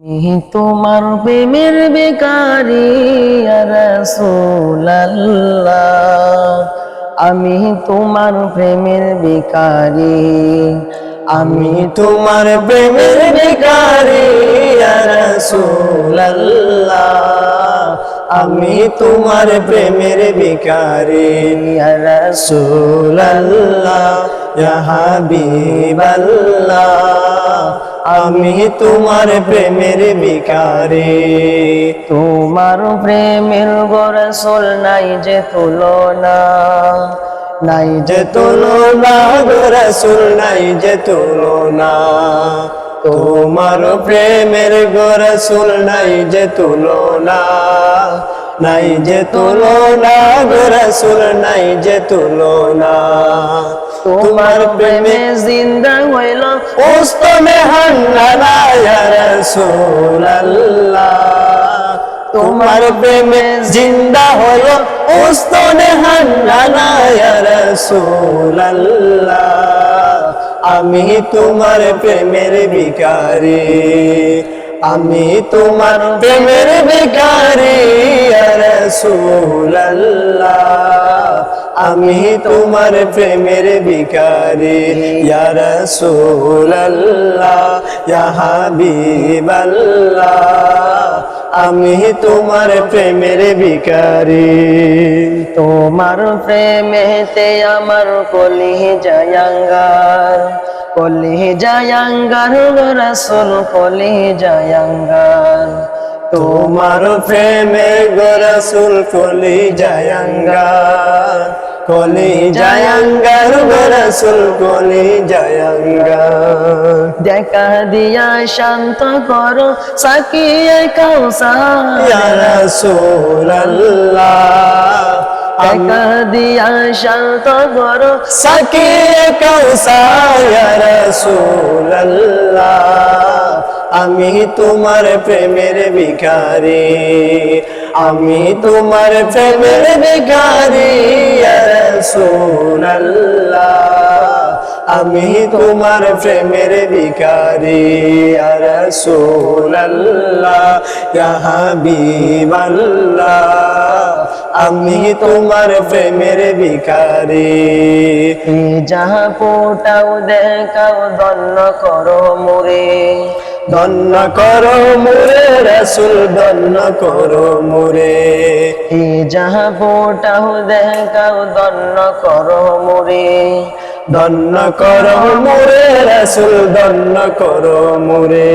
তোমার প্রেমের বেকারি ইয়া রাসূলুল্লাহ, আমি তোমার প্রেমের বেকারি, আমি তোমার প্রেমের বেকারি ইয়া রাসূলুল্লাহ, আমি তোমার প্রেমের বেকারি ইয়া রাসূলুল্লাহ, ইয়া হাবিবাল্লাহ, আমি তোমার প্রেমের ভিখারি। তোমার প্রেমের গো রাসূল নাই যে তুলনা, নাই যে তুলনা গো রাসূল, নাই যে তুলনা। তোমার প্রেমের গো রাসূল নাই যে তুলনা, নাই যে তুলনা গো রাসূল, নাই যে তুলনা। তোমার প্রেমে জিন্দা হইল উস্তমে হান্নানা ইয়া রাসূলুল্লাহ, তোমার প্রেমে জিন্দা হইল উস্তমে হান্নানা ইয়া রাসূলুল্লাহ, আমি তোমার প্রেমের ভিখারি, আমি তোমার প্রেমের ভিখারি ইয়া রাসূলুল্লাহ, আমি তোমার প্রেমের ভিখারি ইয়া রাসূলুল্লাহ, ইয়া হাবিবাল্লাহ, আমি তোমার প্রেমের ভিখারি। তোমার প্রেমেতে আমার কলিজা আঙ্গার, কলিজা আঙ্গার গো রাসূল, কলিজা আঙ্গার। তোমার প্রেমে গো রাসূল কলিজা আঙ্গার, কলিজা আঙ্গার গো রাসূল, কলিজা আঙ্গার। দেখা দিয়া শান্ত করো সাকিয়ে কাউসার ইয়া রাসূলুল্লাহ, দেখা দিয়া শান্ত করো সাকিয়ে কাউসার ইয়া রাসূলুল্লাহ, আমি তোমার প্রেমের ভিখারি, আমি তোমার প্রেমের ভিখারি ইয়া রাসূলুল্লাহ, আমি তোমার প্রেমের ভিখারি ইয়া রাসূলুল্লাহ, ইয়া হাবিবাল্লাহ, আমি তোমার প্রেমের ভিখারি। যাহা ফোটাও দেখাও ধন্য করো মোরে, ধন্য করো মোরে রাসূল, ধন্য করো মোরে। যাহা ফোটাও দেখাও ধন্য করো মোরে, ধন্য করো মোরে রাসূল, ধন্য করো মোরে।